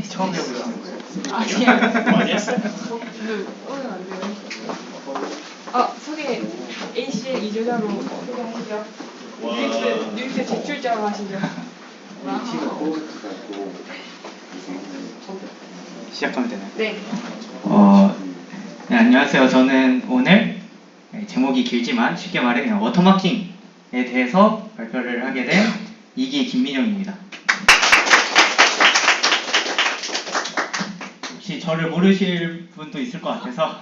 처음 해보는 거예요? 아니요. 많이 했어요? 오늘 안 돼요. 소개 AC의 이조자로 소개하시죠. 뉴스 제출자로 하시죠. 시작하면 되나요? 네. 네, 안녕하세요. 저는 오늘 제목이 길지만 쉽게 말해 그냥 워터마킹에 대해서 발표를 하게 된 2기 김민영입니다. 혹시 저를 모르실 분도 있을 것 같아서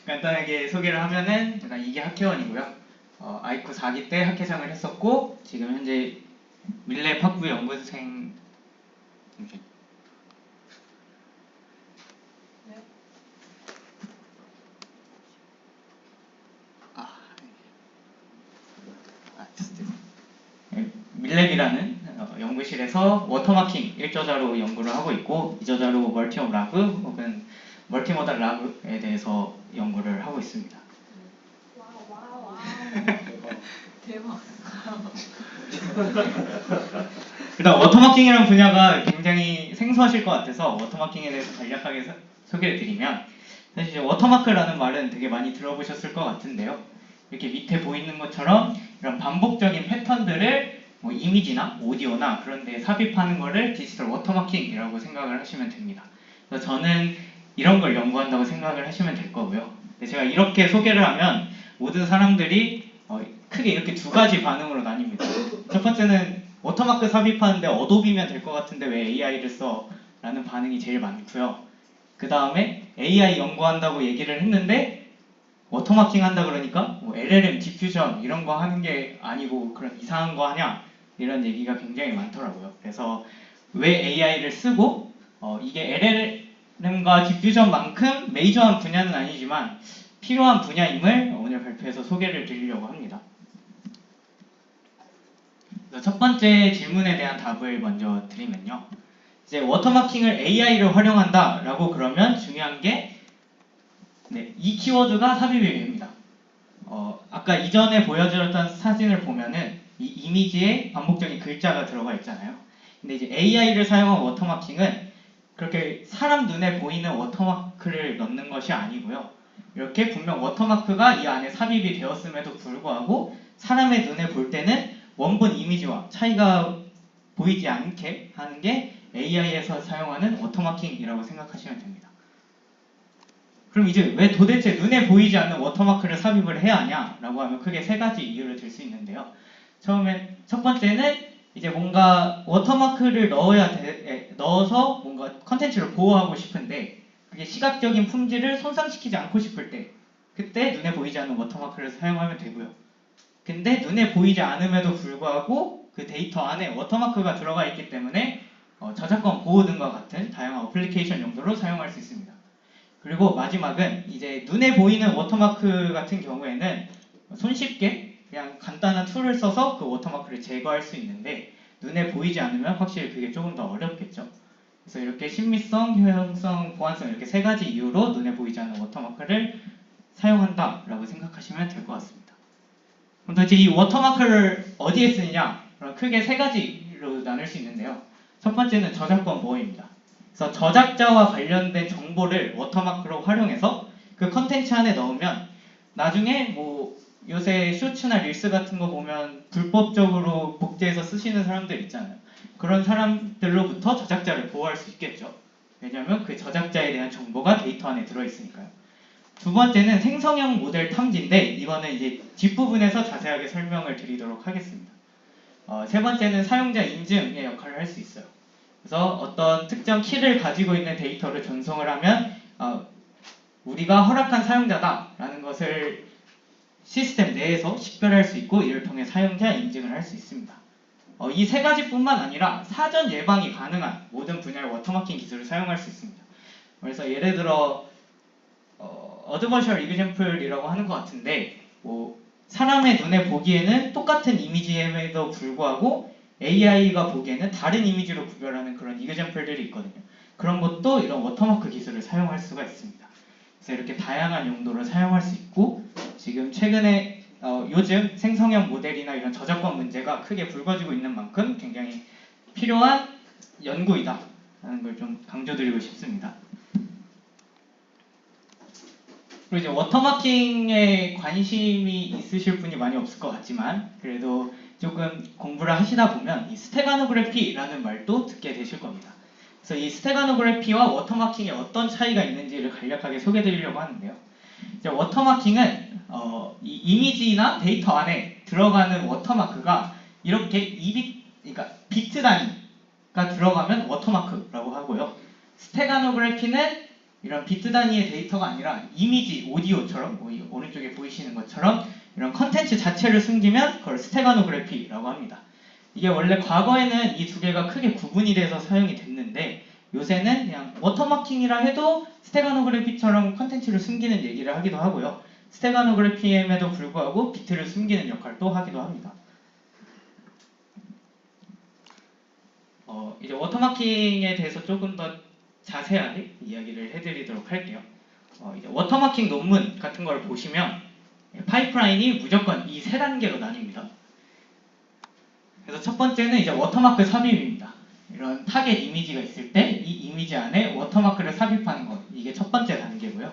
간단하게 소개를 하면은 제가 2기 학회원이고요. 아이쿠 4기 때 학회장을 했었고 지금 현재 밀랩 학부 연구생 밀랩이라는 연구실에서 워터마킹 1저자로 연구를 하고 있고 2저자로 멀티업 라그 혹은 멀티모달 라그에 대해서 연구를 하고 있습니다. 와우. 대박. 일단 워터마킹이라는 분야가 굉장히 생소하실 것 같아서 워터마킹에 대해서 간략하게 소개를 드리면 사실 이제 워터마크라는 말은 되게 많이 들어보셨을 것 같은데요. 이렇게 밑에 보이는 것처럼 이런 반복적인 패턴들을 뭐 이미지나 오디오나 그런 데 삽입하는 거를 디지털 워터마킹이라고 생각을 하시면 됩니다. 그래서 저는 이런 걸 연구한다고 생각을 하시면 될 거고요. 제가 이렇게 소개를 하면 모든 사람들이 크게 이렇게 두 가지 반응으로 나뉩니다. 첫 번째는 워터마크 삽입하는데 어도비면 될 것 같은데 왜 AI를 써? 라는 반응이 제일 많고요. 그 다음에 AI 연구한다고 얘기를 했는데 워터마킹 한다 그러니까 뭐 LLM 디퓨전 이런 거 하는 게 아니고 그런 이상한 거 하냐? 이런 얘기가 굉장히 많더라고요. 그래서 왜 AI를 쓰고 이게 LLM과 디퓨전만큼 메이저한 분야는 아니지만 필요한 분야임을 오늘 발표해서 소개를 드리려고 합니다. 첫 번째 질문에 대한 답을 먼저 드리면요. 이제 워터마킹을 AI를 활용한다 라고 그러면 중요한 게 이 키워드가 삽입이 됩니다. 아까 이전에 보여드렸던 사진을 보면은 이 이미지에 반복적인 글자가 들어가 있잖아요. 근데 이제 AI를 사용한 워터마킹은 그렇게 사람 눈에 보이는 워터마크를 넣는 것이 아니고요. 이렇게 분명 워터마크가 이 안에 삽입이 되었음에도 불구하고 사람의 눈에 볼 때는 원본 이미지와 차이가 보이지 않게 하는 게 AI에서 사용하는 워터마킹이라고 생각하시면 됩니다. 그럼 이제 왜 도대체 눈에 보이지 않는 워터마크를 삽입을 해야 하냐라고 하면 크게 세 가지 이유를 들 수 있는데요. 첫 번째는 이제 뭔가 워터마크를 넣어서 뭔가 컨텐츠를 보호하고 싶은데 그게 시각적인 품질을 손상시키지 않고 싶을 때 그때 눈에 보이지 않는 워터마크를 사용하면 되고요. 근데 눈에 보이지 않음에도 불구하고 그 데이터 안에 워터마크가 들어가 있기 때문에 저작권 보호 등과 같은 다양한 어플리케이션 용도로 사용할 수 있습니다. 그리고 마지막은 이제 눈에 보이는 워터마크 같은 경우에는 손쉽게 그냥 간단한 툴을 써서 그 워터마크를 제거할 수 있는데 눈에 보이지 않으면 확실히 그게 조금 더 어렵겠죠. 그래서 이렇게 신미성, 효용성, 보안성 이렇게 세 가지 이유로 눈에 보이지 않는 워터마크를 사용한다라고 생각하시면 될 것 같습니다. 그럼 도대체 이 워터마크를 어디에 쓰느냐? 그럼 크게 세 가지로 나눌 수 있는데요. 첫 번째는 저작권 보호입니다. 그래서 저작자와 관련된 정보를 워터마크로 활용해서 그 컨텐츠 안에 넣으면 나중에 뭐 요새 쇼츠나 릴스 같은 거 보면 불법적으로 복제해서 쓰시는 사람들 있잖아요. 그런 사람들로부터 저작자를 보호할 수 있겠죠. 왜냐하면 그 저작자에 대한 정보가 데이터 안에 들어있으니까요. 두 번째는 생성형 모델 탐지인데 이거는 이제 뒷부분에서 자세하게 설명을 드리도록 하겠습니다. 세 번째는 사용자 인증의 역할을 할 수 있어요. 그래서 어떤 특정 키를 가지고 있는 데이터를 전송을 하면 우리가 허락한 사용자다라는 것을 시스템 내에서 식별할 수 있고 이를 통해 사용자 인증을 할 수 있습니다. 이 세 가지뿐만 아니라 사전 예방이 가능한 모든 분야의 워터마킹 기술을 사용할 수 있습니다. 그래서 예를 들어 어드버셜 이그젬플이라고 하는 것 같은데 뭐 사람의 눈에 보기에는 똑같은 이미지임에도 불구하고 AI가 보기에는 다른 이미지로 구별하는 그런 이그젬플들이 있거든요. 그런 것도 이런 워터마크 기술을 사용할 수가 있습니다. 그래서 이렇게 다양한 용도로 사용할 수 있고 지금 최근에 요즘 생성형 모델이나 이런 저작권 문제가 크게 불거지고 있는 만큼 굉장히 필요한 연구이다 라는 걸 좀 강조드리고 싶습니다. 그리고 이제 워터마킹에 관심이 있으실 분이 많이 없을 것 같지만 그래도 조금 공부를 하시다 보면 이 스테가노그래피라는 말도 듣게 되실 겁니다. 그래서 이 스테가노그래피와 워터마킹에 어떤 차이가 있는지를 간략하게 소개드리려고 하는데요. 이제 워터마킹은 이 이미지나 데이터 안에 들어가는 워터마크가 이렇게 그러니까 비트 단위가 들어가면 워터마크라고 하고요. 스테가노그래피는 이런 비트 단위의 데이터가 아니라 이미지, 오디오처럼 오른쪽에 보이시는 것처럼 이런 컨텐츠 자체를 숨기면 그걸 스테가노그래피라고 합니다. 이게 원래 과거에는 이 두 개가 크게 구분이 돼서 사용이 됐는데 요새는 그냥 워터마킹이라 해도 스테가노그래피처럼 컨텐츠를 숨기는 얘기를 하기도 하고요. 스테가노그래피임에도 불구하고 비트를 숨기는 역할도 하기도 합니다. 이제 워터마킹에 대해서 조금 더 자세하게 이야기를 해드리도록 할게요. 이제 워터마킹 논문 같은 걸 보시면 파이프라인이 무조건 이 세 단계로 나뉩니다. 그래서 첫 번째는 이제 워터마크 삽입입니다. 이런 타겟 이미지가 있을 때 이 이미지 안에 워터마크를 삽입하는 것, 이게 첫 번째 단계고요.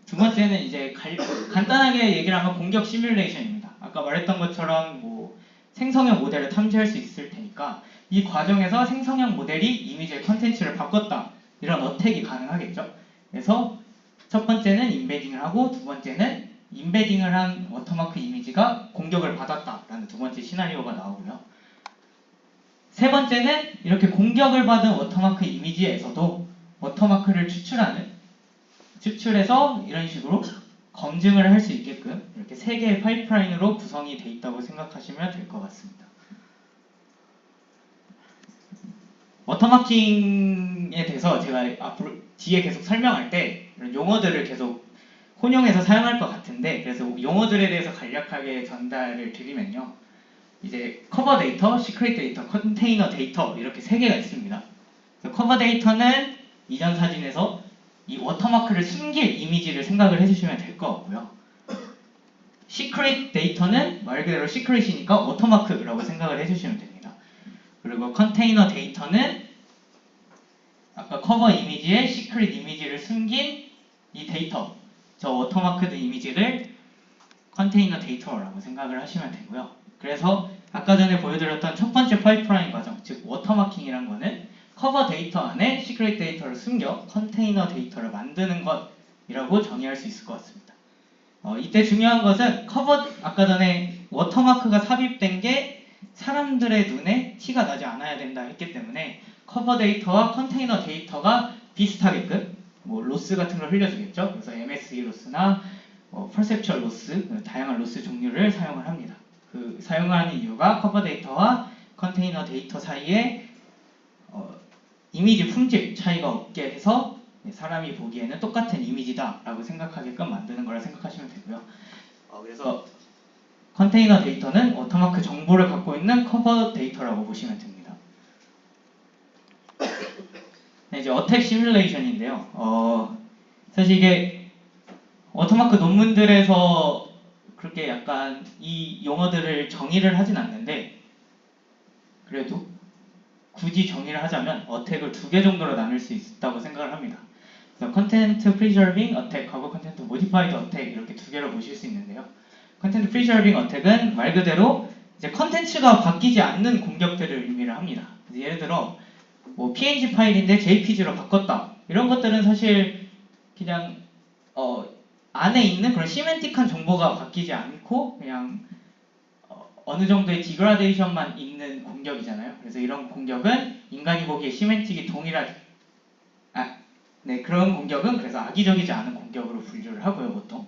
두 번째는 이제 간단하게 얘기를 하면 공격 시뮬레이션입니다. 아까 말했던 것처럼 뭐 생성형 모델을 탐지할 수 있을 테니까 이 과정에서 생성형 모델이 이미지의 컨텐츠를 바꿨다, 이런 어택이 가능하겠죠. 그래서 첫 번째는 임베딩을 하고 두 번째는 임베딩을 한 워터마크 이미지가 공격을 받았다라는 두 번째 시나리오가 나오고요. 세 번째는 이렇게 공격을 받은 워터마크 이미지에서도 워터마크를 추출해서 이런 식으로 검증을 할 수 있게끔 이렇게 세 개의 파이프라인으로 구성이 돼 있다고 생각하시면 될 것 같습니다. 워터마킹에 대해서 제가 앞으로 뒤에 계속 설명할 때 이런 용어들을 계속 혼용해서 사용할 것 같은데, 그래서 용어들에 대해서 간략하게 전달을 드리면요. 이제 커버 데이터, 시크릿 데이터, 컨테이너 데이터 이렇게 세 개가 있습니다. 커버 데이터는 이전 사진에서 이 워터마크를 숨길 이미지를 생각을 해주시면 될 것 같고요. 시크릿 데이터는 말 그대로 시크릿이니까 워터마크라고 생각을 해주시면 됩니다. 그리고 컨테이너 데이터는 아까 커버 이미지에 시크릿 이미지를 숨긴 이 데이터, 저 워터마크드 이미지를 컨테이너 데이터라고 생각을 하시면 되고요. 그래서 아까 전에 보여드렸던 첫 번째 파이프라인 과정, 즉 워터마킹이란 거는 커버 데이터 안에 시크릿 데이터를 숨겨 컨테이너 데이터를 만드는 것이라고 정의할 수 있을 것 같습니다. 이때 중요한 것은 아까 전에 워터마크가 삽입된 게 사람들의 눈에 티가 나지 않아야 된다 했기 때문에 커버 데이터와 컨테이너 데이터가 비슷하게끔 뭐 로스 같은 걸 흘려주겠죠. 그래서 MSE 로스나 퍼셉츄얼 로스, 다양한 로스 종류를 사용을 합니다. 그 사용하는 이유가 커버 데이터와 컨테이너 데이터 사이에 이미지 품질 차이가 없게 해서 사람이 보기에는 똑같은 이미지다라고 생각하게끔 만드는 거라 생각하시면 되고요. 그래서 컨테이너 데이터는 워터마크 정보를 갖고 있는 커버 데이터라고 보시면 됩니다. 네, 이제 어택 시뮬레이션인데요. 사실 이게 워터마크 논문들에서 그렇게 약간 이 용어들을 정의를 하진 않는데 그래도 굳이 정의를 하자면 어택을 두 개 정도로 나눌 수 있다고 생각을 합니다. 그래서 컨텐트 프리저빙 어택하고 컨텐트 모디파이드 어택 이렇게 두 개로 보실 수 있는데요. 컨텐트 프리저빙 어택은 말 그대로 이제 컨텐츠가 바뀌지 않는 공격들을 의미를 합니다. 예를 들어 뭐 PNG 파일인데 JPG로 바꿨다, 이런 것들은 사실 그냥 안에 있는 그런 시멘틱한 정보가 바뀌지 않고 그냥 어느 정도의 디그라데이션만 있는 공격이잖아요. 그래서 이런 공격은 인간이 보기에 시멘틱이 그런 공격은 그래서 악의적이지 않은 공격으로 분류를 하고요, 보통.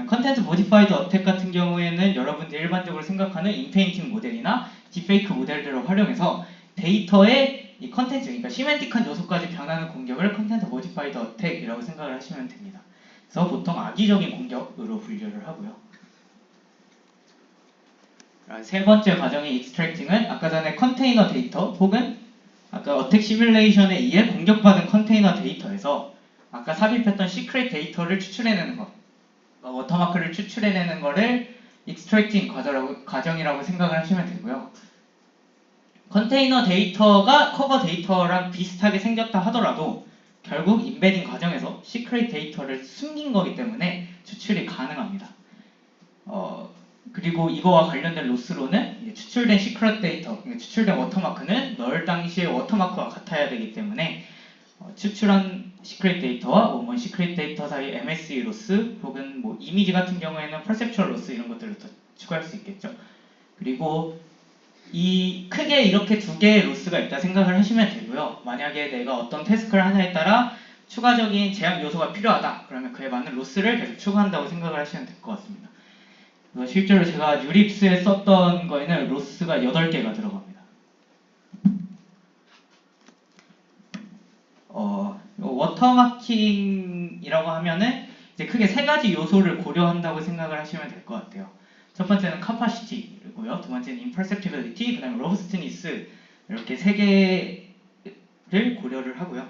컨텐트 모디파이드 어택 같은 경우에는 여러분들이 일반적으로 생각하는 인페인팅 모델이나 딥페이크 모델들을 활용해서 데이터의 이 컨텐츠, 그러니까 시멘틱한 요소까지 변하는 공격을 컨텐트 모디파이드 어택이라고 생각을 하시면 됩니다. 그래서 보통 악의적인 공격으로 분류를 하고요. 세 번째 과정의 익스트랙팅은 아까 전에 컨테이너 데이터 혹은 아까 어택 시뮬레이션에 의해 공격받은 컨테이너 데이터에서 아까 삽입했던 시크릿 데이터를 추출해내는 것, 워터마크를 추출해내는 거를 익스트랙팅 과정이라고 생각을 하시면 되고요. 컨테이너 데이터가 커버 데이터랑 비슷하게 생겼다 하더라도 결국 인베딩 과정에서 시크릿 데이터를 숨긴 거기 때문에 추출이 가능합니다. 그리고 이거와 관련된 로스로는 이제 추출된 시크릿 데이터, 추출된 워터마크는 널 당시의 워터마크와 같아야 되기 때문에 추출한 시크릿 데이터와 원본 시크릿 데이터 사이 MSE 로스 혹은 뭐 이미지 같은 경우에는 퍼셉추얼 로스 이런 것들을 더 추가할 수 있겠죠. 그리고 이 크게 이렇게 두 개의 로스가 있다 생각을 하시면 되고요. 만약에 내가 어떤 태스크를 하냐에 따라 추가적인 제약 요소가 필요하다 그러면 그에 맞는 로스를 계속 추가한다고 생각을 하시면 될 것 같습니다. 실제로 제가 유립스에 썼던 거에는 로스가 8개가 들어갑니다. 워터마킹이라고 하면은 이제 크게 세 가지 요소를 고려한다고 생각을 하시면 될 것 같아요. 첫 번째는 capacity고요. 두 번째는 imperceptibility, 그 다음에 robustness 이렇게 세 개를 고려를 하고요.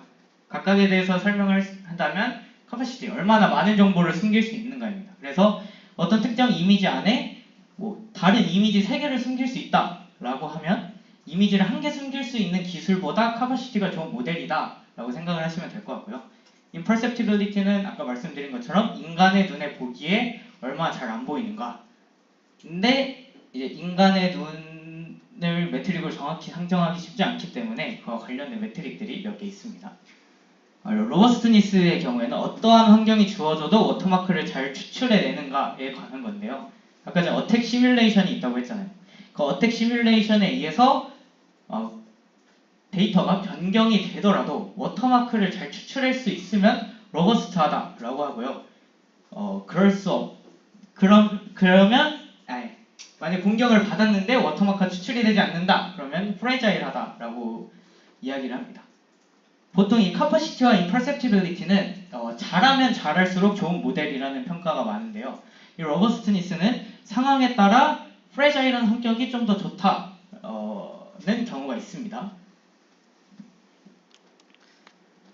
각각에 대해서 설명을 한다면 capacity, 얼마나 많은 정보를 숨길 수 있는가입니다. 그래서 어떤 특정 이미지 안에 뭐 다른 이미지 3개를 숨길 수 있다라고 하면 이미지를 1개 숨길 수 있는 기술보다 capacity가 좋은 모델이다 라고 생각을 하시면 될 것 같고요. imperceptibility는 아까 말씀드린 것처럼 인간의 눈에 보기에 얼마나 잘 안 보이는가. 근데 이제 인간의 눈을 매트릭으로 정확히 상정하기 쉽지 않기 때문에 그와 관련된 매트릭들이 몇 개 있습니다. 로버스트니스의 경우에는 어떠한 환경이 주어져도 워터마크를 잘 추출해내는가에 관한 건데요. 아까 전에 어택 시뮬레이션이 있다고 했잖아요. 그 어택 시뮬레이션에 의해서 데이터가 변경이 되더라도 워터마크를 잘 추출할 수 있으면 로버스트하다라고 하고요. 그러면 만약 공격을 받았는데 워터마크가 추출이 되지 않는다 그러면 프레자일하다라고 이야기를 합니다. 보통 이 capacity와 imperceptibility는 잘하면 잘할수록 좋은 모델이라는 평가가 많은데요. 이 로버스트니스는 상황에 따라 프레자일한 성격이 좀 더 좋다는 경우가 있습니다.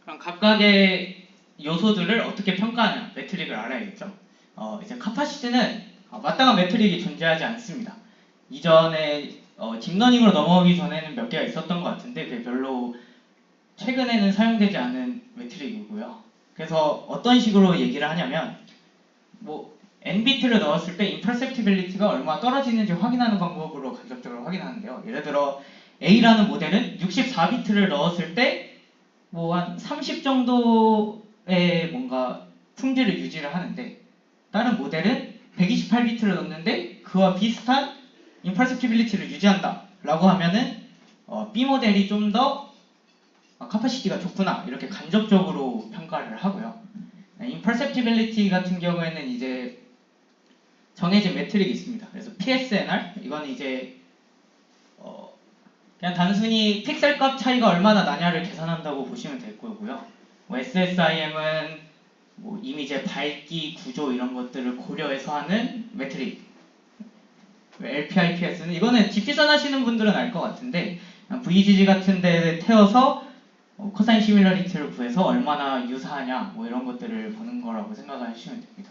그럼 각각의 요소들을 어떻게 평가하냐 매트릭을 알아야겠죠. 이제 capacity는 마땅한 매트릭이 존재하지 않습니다. 이전에 딥러닝으로 넘어오기 전에는 몇 개가 있었던 것 같은데 그게 별로 최근에는 사용되지 않은 매트릭이고요. 그래서 어떤 식으로 얘기를 하냐면 뭐 n비트를 넣었을 때 imperceptibility가 얼마나 떨어지는지 확인하는 방법으로 간접적으로 확인하는데요. 예를 들어 A라는 모델은 64비트를 넣었을 때 뭐 한 30 정도의 뭔가 품질을 유지를 하는데 다른 모델은 128비트를 넣는데 그와 비슷한 imperceptibility를 유지한다 라고 하면은 B 모델이 좀 더 capacity가 좋구나 이렇게 간접적으로 평가를 하고요. imperceptibility 같은 경우에는 이제 정해진 매트릭이 있습니다. 그래서 PSNR 이건 이제 그냥 단순히 픽셀 값 차이가 얼마나 나냐를 계산한다고 보시면 될 거고요. 뭐 SSIM은 뭐 이미지의 밝기, 구조 이런 것들을 고려해서 하는 매트릭. LPIPS는 이거는 집기선 하시는 분들은 알 것 같은데 VGG 같은 데 태워서 코사인 시뮬러리티를 구해서 얼마나 유사하냐 뭐 이런 것들을 보는 거라고 생각하시면 됩니다.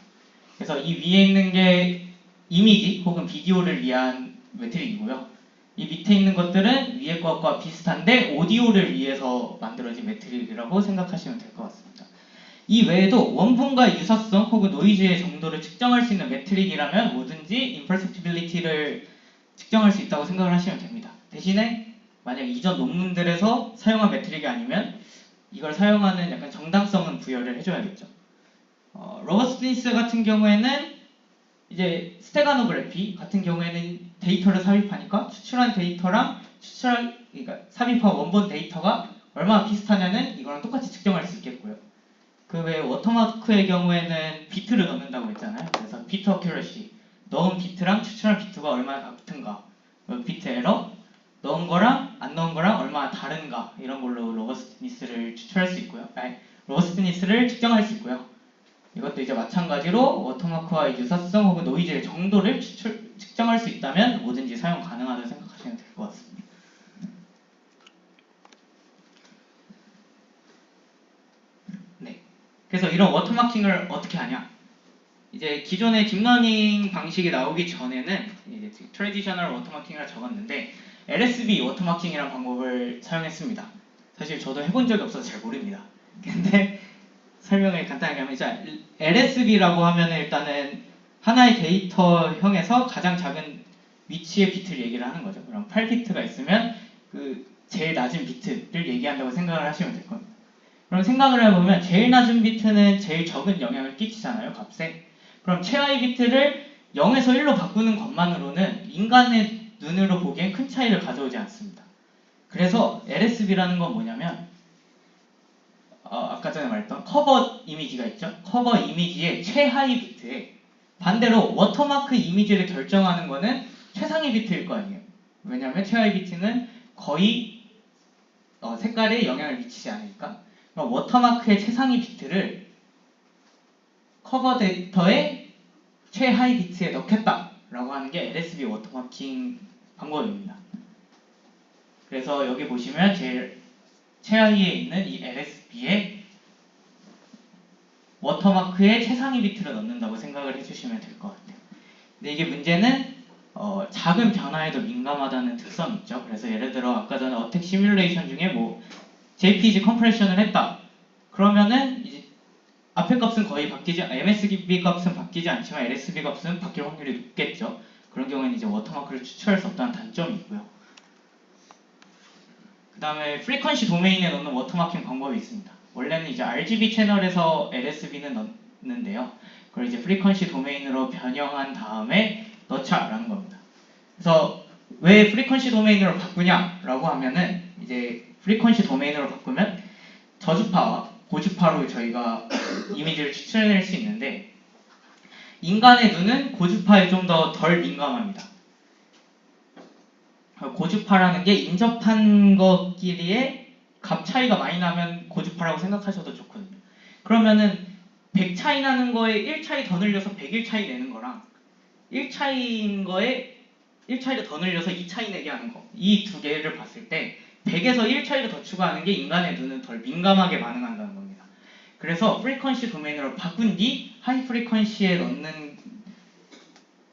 그래서 이 위에 있는 게 이미지 혹은 비디오를 위한 매트릭이고요. 이 밑에 있는 것들은 위에 것과 비슷한데 오디오를 위해서 만들어진 매트릭이라고 생각하시면 될 것 같습니다. 이 외에도 원본과의 유사성 혹은 노이즈의 정도를 측정할 수 있는 매트릭이라면 뭐든지 imperceptibility를 측정할 수 있다고 생각을 하시면 됩니다. 대신에 만약 이전 논문들에서 사용한 매트릭이 아니면 이걸 사용하는 약간 정당성은 부여를 해줘야겠죠. 로버스트니스 같은 경우에는 이제 스테가노그래피 같은 경우에는 데이터를 삽입하니까 추출한 데이터랑 그러니까 삽입한 원본 데이터가 얼마나 비슷하냐는 이거랑 똑같이 측정할 수 있겠고요. 그 외에 워터마크의 경우에는 비트를 넣는다고 했잖아요. 그래서 비트 어큐러시, 넣은 비트랑 추출한 비트가 얼마나 같은가, 비트 에러, 넣은 거랑 안 넣은 거랑 얼마나 다른가 이런 걸로 로버스트니스를 추출할 수 있고요. 로버스트니스를 측정할 수 있고요. 이것도 이제 마찬가지로 워터마크와의 유사성 혹은 노이즈의 정도를 측정할 수 있다면 뭐든지 사용 가능하다고 생각하시면 될 것 같습니다. 네. 그래서 이런 워터마킹을 어떻게 하냐? 이제 기존의 딥러닝 방식이 나오기 전에는 이제 트래디셔널 워터마킹을 적었는데 LSB 워터마킹이라는 방법을 사용했습니다. 사실 저도 해본 적이 없어서 잘 모릅니다. 근데 설명을 간단하게 하면 이제 LSB라고 하면 일단은 하나의 데이터형에서 가장 작은 위치의 비트를 얘기를 하는 거죠. 그럼 8비트가 있으면 그 제일 낮은 비트를 얘기한다고 생각을 하시면 될 겁니다. 그럼 생각을 해보면 제일 낮은 비트는 제일 적은 영향을 끼치잖아요, 값에. 그럼 최하위 비트를 0에서 1로 바꾸는 것만으로는 인간의 눈으로 보기엔 큰 차이를 가져오지 않습니다. 그래서 LSB라는 건 뭐냐면 아까 전에 말했던 커버 이미지가 있죠? 커버 이미지의 최하위 비트에 반대로 워터마크 이미지를 결정하는 거는 최상위 비트일 거 아니에요. 왜냐하면 최하위 비트는 거의 색깔에 영향을 미치지 않으니까. 그럼 워터마크의 최상위 비트를 커버 데이터의 최하위 비트에 넣겠다라고 하는 게 LSB 워터마킹 방법입니다. 그래서 여기 보시면 제일 최하위에 있는 이 LSB에 워터마크의 최상위 비트를 넣는다고 생각을 해주시면 될 것 같아요. 근데 이게 문제는 작은 변화에도 민감하다는 특성이 있죠. 그래서 예를 들어 아까 전에 어택 시뮬레이션 중에 뭐 JPG 컴프레션을 했다. 그러면은 이제 앞에 값은 거의 MSB 값은 바뀌지 않지만 LSB 값은 바뀔 확률이 높겠죠. 그런 경우에는 이제 워터마크를 추출할 수 없다는 단점이 있고요. 그 다음에 프리퀀시 도메인에 넣는 워터마킹 방법이 있습니다. 원래는 이제 RGB 채널에서 LSB는 넣는데요. 그걸 이제 프리퀀시 도메인으로 변형한 다음에 넣자라는 겁니다. 그래서 왜 프리퀀시 도메인으로 바꾸냐라고 하면은 이제 프리퀀시 도메인으로 바꾸면 저주파와 고주파로 저희가 이미지를 추출해낼 수 있는데 인간의 눈은 고주파에 좀 더 덜 민감합니다. 고주파라는 게 인접한 것끼리의 값 차이가 많이 나면 고주파라고 생각하셔도 좋거든요. 그러면은 100 차이 나는 거에 1 차이 더 늘려서 101 차이 내는 거랑 1 차이인 거에 1 차이를 더 늘려서 2 차이 내게 하는 거, 이 두 개를 봤을 때 100에서 1 차이를 더 추가하는 게 인간의 눈은 덜 민감하게 반응한다는 겁니다. 그래서 프리퀀시 도메인으로 바꾼 뒤 하이 프리퀀시에 넣는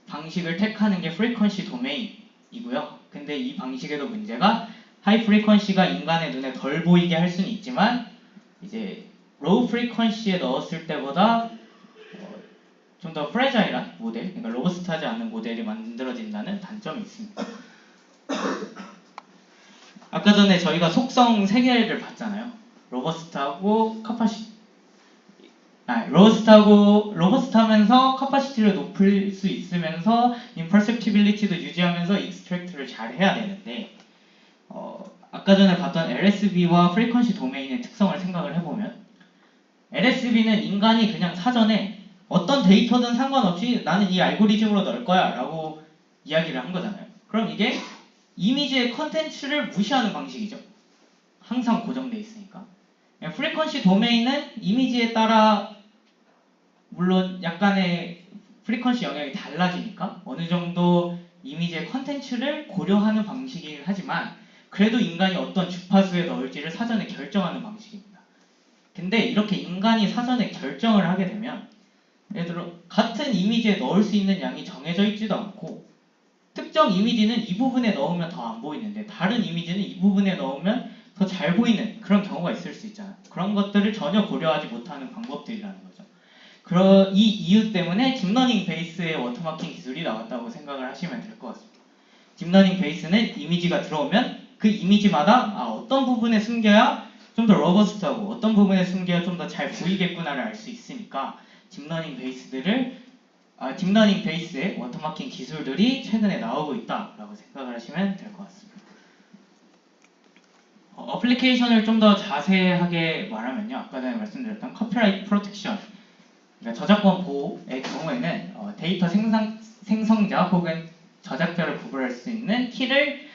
방식을 택하는 게 프리퀀시 도메인이고요. 근데 이 방식에도 문제가 하이 프리퀀시가 인간의 눈에 덜 보이게 할 수는 있지만 이제 로우 프리퀀시에 넣었을 때보다 좀 더 프레자일한 모델, 그러니까 로버스트하지 않는 모델이 만들어진다는 단점이 있습니다. 아까 전에 저희가 속성 3개를 봤잖아요. 로버스트하고 로버스트하면서 카파시티를 높일 수 있으면서 임퍼셉티빌리티도 유지하면서 익스트랙트를 잘 해야 되는데 아까 전에 봤던 LSB와 프리퀀시 도메인의 특성을 생각을 해보면 LSB는 인간이 그냥 사전에 어떤 데이터든 상관없이 나는 이 알고리즘으로 넣을 거야 라고 이야기를 한 거잖아요. 그럼 이게 이미지의 컨텐츠를 무시하는 방식이죠. 항상 고정돼 있으니까. 프리퀀시 도메인은 이미지에 따라 물론 약간의 프리퀀시 영역이 달라지니까 어느 정도 이미지의 컨텐츠를 고려하는 방식이긴 하지만 그래도 인간이 어떤 주파수에 넣을지를 사전에 결정하는 방식입니다. 근데 이렇게 인간이 사전에 결정을 하게 되면 예를 들어 같은 이미지에 넣을 수 있는 양이 정해져 있지도 않고 특정 이미지는 이 부분에 넣으면 더 안 보이는데 다른 이미지는 이 부분에 넣으면 더 잘 보이는 그런 경우가 있을 수 있잖아요. 그런 것들을 전혀 고려하지 못하는 방법들이라는 거죠. 이 이유 때문에 딥러닝 베이스의 워터마킹 기술이 나왔다고 생각을 하시면 될 것 같습니다. 딥러닝 베이스는 이미지가 들어오면 그 이미지마다 어떤 부분에 숨겨야 좀 더 로버스트하고 어떤 부분에 숨겨야 좀 더 잘 보이겠구나를 알 수 있으니까 딥러닝 베이스의 워터마킹 기술들이 최근에 나오고 있다라고 생각을 하시면 될 것 같습니다. 어플리케이션을 좀 더 자세하게 말하면요. 아까 전에 말씀드렸던 커피라이트 프로텍션, 그러니까 저작권 보호의 경우에는 데이터 생성자 혹은 저작자를 구분할 수 있는 키를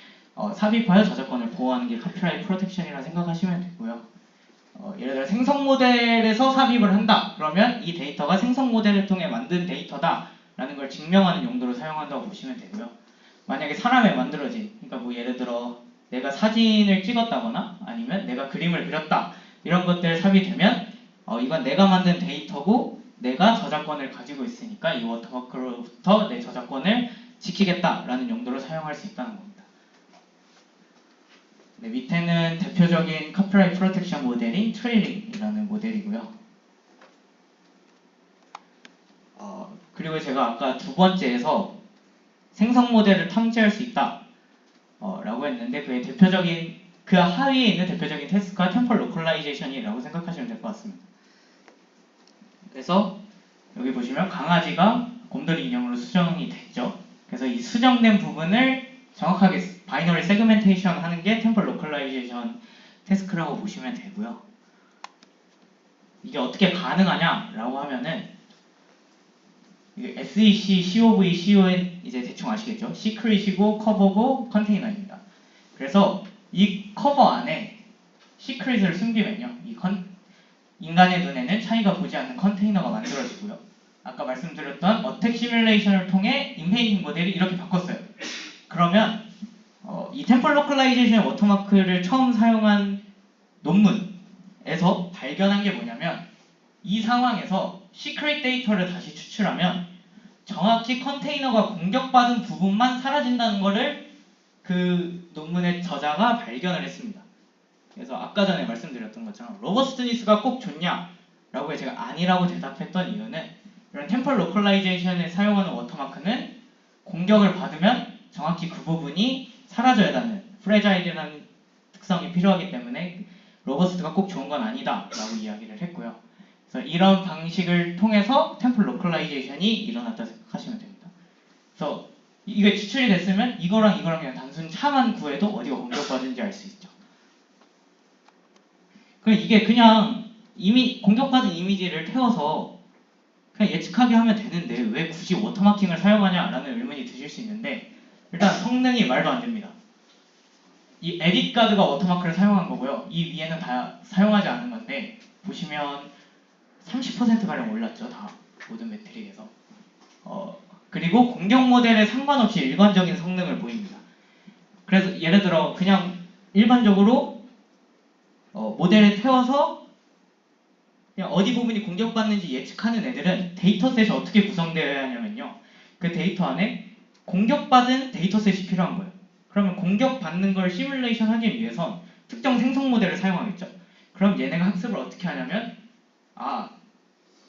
삽입하여 저작권을 보호하는 게 커피라이트 프로텍션이라 생각하시면 되고요. 예를 들어 생성 모델에서 삽입을 한다. 그러면 이 데이터가 생성 모델을 통해 만든 데이터다 라는 걸 증명하는 용도로 사용한다고 보시면 되고요. 만약에 사람에 만들어진, 그러니까 뭐 예를 들어 내가 사진을 찍었다거나 아니면 내가 그림을 그렸다 이런 것들 삽입되면 이건 내가 만든 데이터고 내가 저작권을 가지고 있으니까 이 워터마크로부터 내 저작권을 지키겠다라는 용도로 사용할 수 있다는 겁니다. 네, 밑에는 대표적인 카피라이트 프로텍션 모델인 트레일링이라는 모델이고요. 그리고 제가 아까 두 번째에서 생성 모델을 탐지할 수 있다 라고 했는데 그의 대표적인 그 하위에 있는 대표적인 태스크가 템플 로컬라이제이션이라고 생각하시면 될 것 같습니다. 그래서 여기 보시면 강아지가 곰돌이 인형으로 수정이 됐죠. 그래서 이 수정된 부분을 정확하게 바이너리 세그멘테이션 하는 게 템플 로컬라이제이션 태스크라고 보시면 되고요. 이게 어떻게 가능하냐라고 하면은 이게 SEC, COV, CON 이제 대충 아시겠죠? 시크릿이고 커버고 컨테이너입니다. 그래서 이 커버 안에 시크릿을 숨기면요, 인간의 눈에는 차이가 보지 않는 컨테이너가 만들어지고요. 아까 말씀드렸던 어택 시뮬레이션을 통해 인페인팅 모델이 이렇게 바꿨어요. 그러면 이 템플 로컬라이제이션 워터마크를 처음 사용한 논문에서 발견한 게 뭐냐면 이 상황에서 시크릿 데이터를 다시 추출하면 정확히 컨테이너가 공격받은 부분만 사라진다는 것을 그 논문의 저자가 발견을 했습니다. 그래서 아까 전에 말씀드렸던 것처럼 로버스트니스가 꼭 좋냐라고 제가 아니라고 대답했던 이유는 이런 템플 로컬라이제이션에 사용하는 워터마크는 공격을 받으면 정확히 그 부분이 사라져야 하는 프레자일이라는 특성이 필요하기 때문에 로버스트가 꼭 좋은 건 아니다 라고 이야기를 했고요. 그래서 이런 방식을 통해서 템플 로컬라이제이션이 일어났다 생각하시면 됩니다. 그래서 이게 추출이 됐으면 이거랑 그냥 단순 차만 구해도 어디가 공격받은지 알 수 있죠. 그럼 이게 그냥 이미 공격받은 이미지를 태워서 그냥 예측하게 하면 되는데 왜 굳이 워터마킹을 사용하냐라는 의문이 드실 수 있는데 일단 성능이 말도 안 됩니다. 이 에딧 가드가 워터마크를 사용한 거고요. 이 위에는 다 사용하지 않은 건데 보시면 30%가량 올랐죠. 다 모든 매트릭에서. 그리고 공격 모델에 상관없이 일관적인 성능을 보입니다. 그래서 예를 들어 그냥 일반적으로 모델을 태워서 그냥 어디 부분이 공격받는지 예측하는 애들은 데이터셋이 어떻게 구성되어야 하냐면요. 그 데이터 안에 공격받은 데이터셋이 필요한 거예요. 그러면 공격받는 걸 시뮬레이션 하기 위해선 특정 생성 모델을 사용하겠죠. 그럼 얘네가 학습을 어떻게 하냐면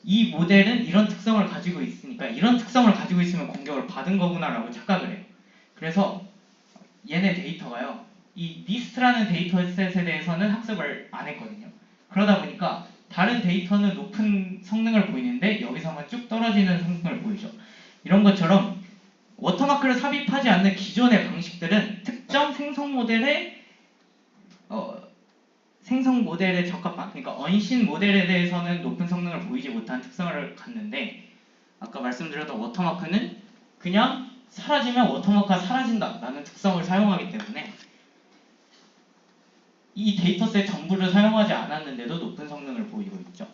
이 모델은 이런 특성을 가지고 있으니까 이런 특성을 가지고 있으면 공격을 받은 거구나 라고 착각을 해요. 그래서 얘네 데이터가요. 이 미스트라는 데이터셋에 대해서는 학습을 안 했거든요. 그러다 보니까 다른 데이터는 높은 성능을 보이는데 여기서만 쭉 떨어지는 성능을 보이죠. 이런 것처럼 워터마크를 삽입하지 않는 기존의 방식들은 특정 생성 모델에 적합한, 그러니까 언신 모델에 대해서는 높은 성능을 보이지 못한 특성을 갖는데 아까 말씀드렸던 워터마크는 그냥 사라지면 워터마크가 사라진다 라는 특성을 사용하기 때문에 이 데이터셋 전부를 사용하지 않았는데도 높은 성능을 보이고 있죠.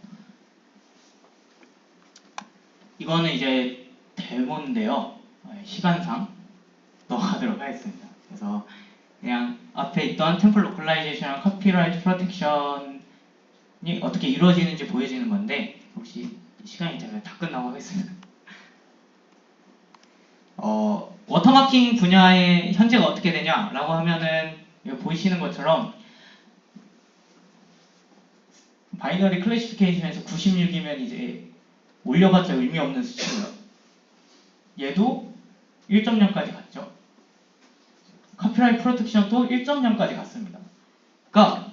이거는 이제 데모인데요. 시간상 넘어가도록 하겠습니다. 그래서 그냥 앞에 있던 템플 로컬라이제이션이랑 카피라이트 프로텍션이 어떻게 이루어지는지 보여지는 건데 혹시 시간이 되면 다 끝나고 하겠습니다. 워터마킹 분야의 현재가 어떻게 되냐라고 하면은 여기 보이시는 것처럼 바이너리 클래시피케이션에서 96이면 이제 올려봤자 의미 없는 수치고요. 얘도 1.0까지 갔죠. 카피라이트 프로텍션도 1.0까지 갔습니다. 그러니까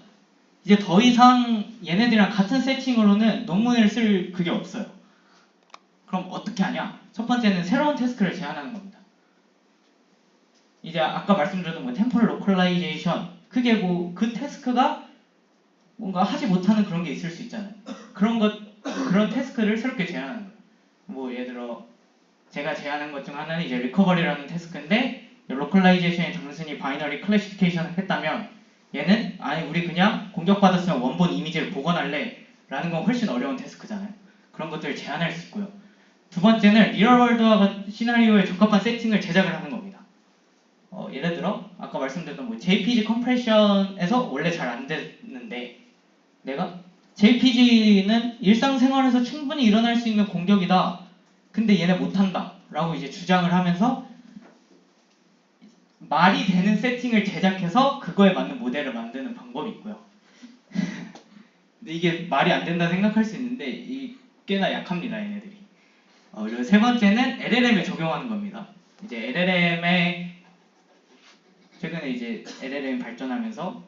이제 더 이상 얘네들이랑 같은 세팅으로는 논문을 쓸 그게 없어요. 그럼 어떻게 하냐? 첫 번째는 새로운 태스크를 제안하는 겁니다. 이제 아까 말씀드렸던 템플 로컬라이제이션 그게 그 태스크가 뭔가 하지 못하는 그런 게 있을 수 있잖아요. 그런 태스크를 새롭게 제안하는 거예요. 예를 들어 제가 제안한 것 중 하나는 이제 리커버리라는 태스크인데 로컬라이제이션이 단순히 바이너리 클래시피케이션을 했다면 얘는 우리 그냥 공격받았으면 원본 이미지를 복원할래 라는 건 훨씬 어려운 태스크잖아요. 그런 것들을 제안할 수 있고요. 두 번째는 리얼월드와 같은 시나리오에 적합한 세팅을 제작을 하는 겁니다. 예를 들어 아까 말씀드렸던 JPG 컴프레션에서 원래 잘 안 됐는데 내가 JPG는 일상생활에서 충분히 일어날 수 있는 공격이다. 근데 얘네 못한다 라고 이제 주장을 하면서 말이 되는 세팅을 제작해서 그거에 맞는 모델을 만드는 방법이 있고요. 근데 이게 말이 안 된다 생각할 수 있는데 꽤나 약합니다, 얘네들이. 그리고 세 번째는 LLM에 적용하는 겁니다. 이제 LLM에 최근에 이제 LLM 발전하면서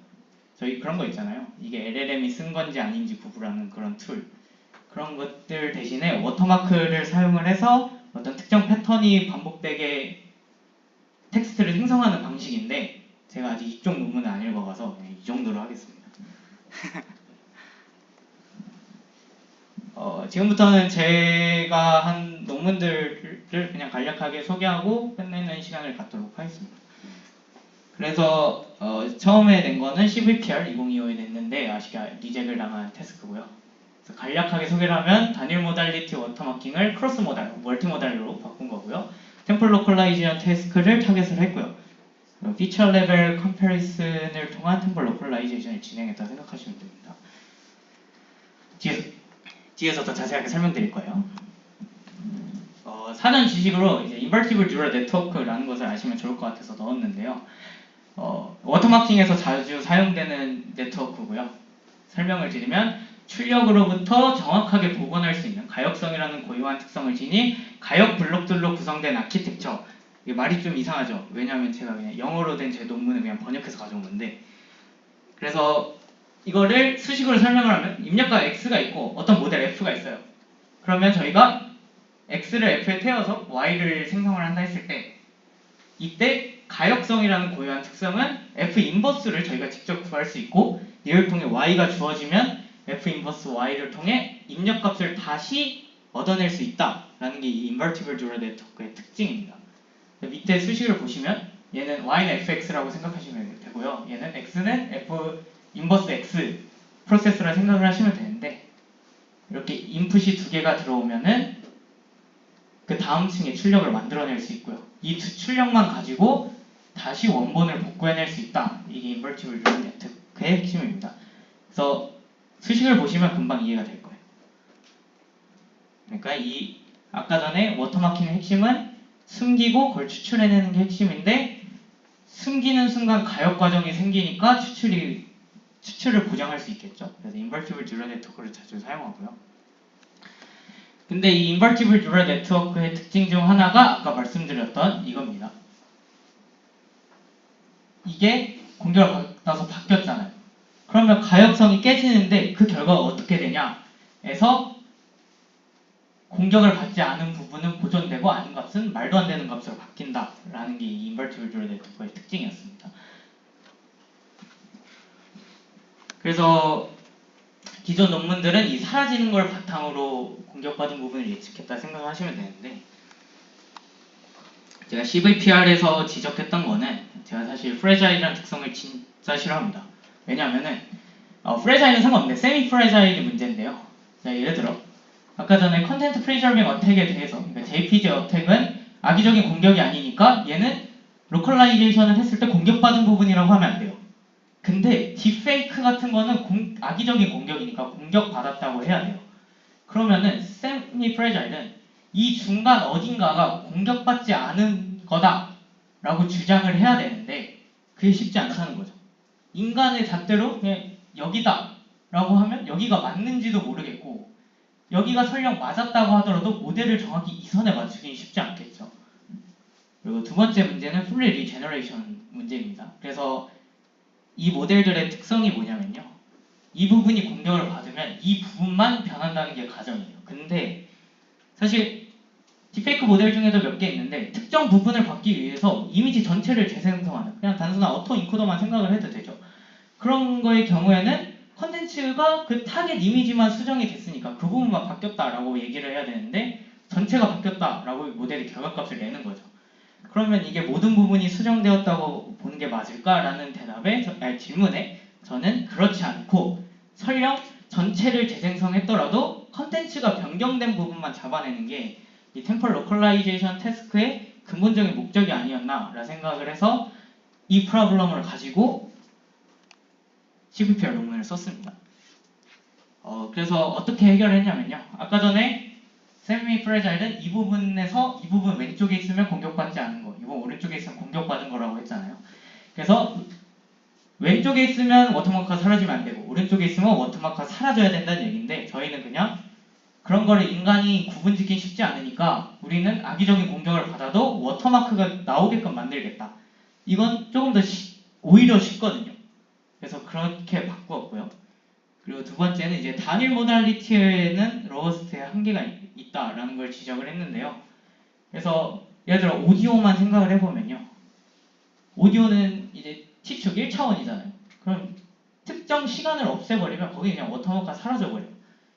저희 그런 거 있잖아요. 이게 LLM이 쓴 건지 아닌지 구분하는 그런 툴. 그런 것들 대신에 워터마크를 사용을 해서 어떤 특정 패턴이 반복되게 텍스트를 생성하는 방식인데 제가 아직 이쪽 논문을 안 읽어봐서 그냥 이 정도로 하겠습니다. 지금부터는 제가 한 논문들을 그냥 간략하게 소개하고 끝내는 시간을 갖도록 하겠습니다. 그래서 처음에 낸 거는 CVPR 2025에 냈는데 아쉽게 리젝을 당한 태스크고요. 그래서 간략하게 소개를 하면 단일 모달리티 워터마킹을 크로스 모달, 멀티 모달로 바꾼 거고요. 템플 로컬라이제이션 태스크를 타겟을 했고요. 피처 레벨 컴패리슨을 통한 템플 로컬라이제이션을 진행했다 생각하시면 됩니다. 뒤에서 더 자세하게 설명드릴 거예요. 사전 지식으로 이제 인버티블 듀럴 네트워크라는 것을 아시면 좋을 것 같아서 넣었는데요. 워터마킹에서 자주 사용되는 네트워크고요. 설명을 드리면 출력으로부터 정확하게 복원할 수 있는 가역성이라는 고유한 특성을 지닌 가역 블록들로 구성된 아키텍처. 이게 말이 좀 이상하죠. 왜냐하면 제가 그냥 영어로 된 제 논문을 그냥 번역해서 가져온 건데, 그래서 이거를 수식으로 설명을 하면 입력가 x가 있고 어떤 모델 f가 있어요. 그러면 저희가 x를 f에 태워서 y를 생성을 한다 했을 때 이때 가역성이라는 고유한 특성은 f 인버스를 저희가 직접 구할 수 있고, 이를 통해 y가 주어지면 f 인버스 y를 통해 입력값을 다시 얻어낼 수 있다라는 게 이 인버티블 듀럴 네트워크의 특징입니다. 밑에 수식을 보시면 얘는 y는 fx라고 생각하시면 되고요. 얘는 x는 f 인버스 x 프로세스라 생각을 하시면 되는데, 이렇게 인풋이 두 개가 들어오면은 그 다음 층의 출력을 만들어낼 수 있고요. 이 두 출력만 가지고 다시 원본을 복구해낼 수 있다. 이게 인버티블 듀럴 네트워크의 핵심입니다. 그래서 수식을 보시면 금방 이해가 될 거예요. 그러니까 이 아까 전에 워터마킹의 핵심은 숨기고 그걸 추출해내는 게 핵심인데, 숨기는 순간 가역 과정이 생기니까 추출을 보장할 수 있겠죠. 그래서 인버티블 듀럴 네트워크를 자주 사용하고요. 근데 이 인버티블 듀럴 네트워크의 특징 중 하나가 아까 말씀드렸던 이겁니다. 이게 공격을 받아서 바뀌었잖아요. 그러면 가역성이 깨지는데 그 결과가 어떻게 되냐? 에서 공격을 받지 않은 부분은 보존되고 아닌 값은 말도 안 되는 값으로 바뀐다라는 게 이 인버티블 듀럴 네트워크의 특징이었습니다. 그래서 기존 논문들은 이 사라지는 걸 바탕으로 공격받은 부분을 예측했다 생각하시면 되는데, 제가 CVPR에서 지적했던 거는 제가 사실 프레자일이라는 특성을 진짜 싫어합니다. 왜냐하면은 프레자일은 상관없는데 세미 프레자일이 문제인데요. 자, 예를 들어 아까 전에 컨텐트 프리저빙 어택에 대해서, 그러니까 JPG 어택은 악의적인 공격이 아니니까 얘는 로컬라이제이션을 했을 때 공격받은 부분이라고 하면 안 돼요. 근데 딥페이크 같은 거는 악의적인 공격이니까 공격받았다고 해야 돼요. 그러면은 세미 프레자일은 이 중간 어딘가가 공격받지 않은 거다 라고 주장을 해야 되는데 그게 쉽지 않다는 거죠. 인간의 잣대로 그냥 여기다 라고 하면 여기가 맞는지도 모르겠고, 여기가 설령 맞았다고 하더라도 모델을 정확히 이 선에 맞추기는 쉽지 않겠죠. 그리고 두 번째 문제는 fully regeneration 문제입니다. 그래서 이 모델들의 특성이 뭐냐면요, 이 부분이 공격을 받으면 이 부분만 변한다는 게 가정이에요. 근데 사실 딥페이크 모델 중에도 몇 개 있는데 특정 부분을 받기 위해서 이미지 전체를 재생성하는, 그냥 단순한 오토 인코더만 생각을 해도 되죠. 그런 거의 경우에는 컨텐츠가 그 타겟 이미지만 수정이 됐으니까 그 부분만 바뀌었다라고 얘기를 해야 되는데 전체가 바뀌었다라고 모델이 결과값을 내는 거죠. 그러면 이게 모든 부분이 수정되었다고 보는 게 맞을까라는 질문에 저는 그렇지 않고, 설령 전체를 재생성했더라도 컨텐츠가 변경된 부분만 잡아내는 게 이 템플 로컬라이제이션 태스크의 근본적인 목적이 아니었나라 생각을 해서 이 프로블럼을 가지고 CVPR 논문을 썼습니다. 그래서 어떻게 해결했냐면요, 아까 전에 세미 프레자일은 이 부분에서 이 부분 왼쪽에 있으면 공격받지 않은 거, 이거 오른쪽에 있으면 공격받은 거라고 했잖아요. 그래서 왼쪽에 있으면 워터마크가 사라지면 안 되고 오른쪽에 있으면 워터마크가 사라져야 된다는 얘기인데 저희는 그냥 그런 거를 인간이 구분짓기 쉽지 않으니까 우리는 악의적인 공격을 받아도 워터마크가 나오게끔 만들겠다. 이건 조금 더 오히려 쉽거든요. 그래서 그렇게 바꾸었고요. 그리고 두 번째는 이제 단일 모달리티에는 로버스트의 한계가 있다라는 걸 지적을 했는데요. 그래서 예를 들어 오디오만 생각을 해보면요. 오디오는 이제 T축 1차원이잖아요. 그럼 특정 시간을 없애버리면 거기 그냥 워터마크가 사라져버려요.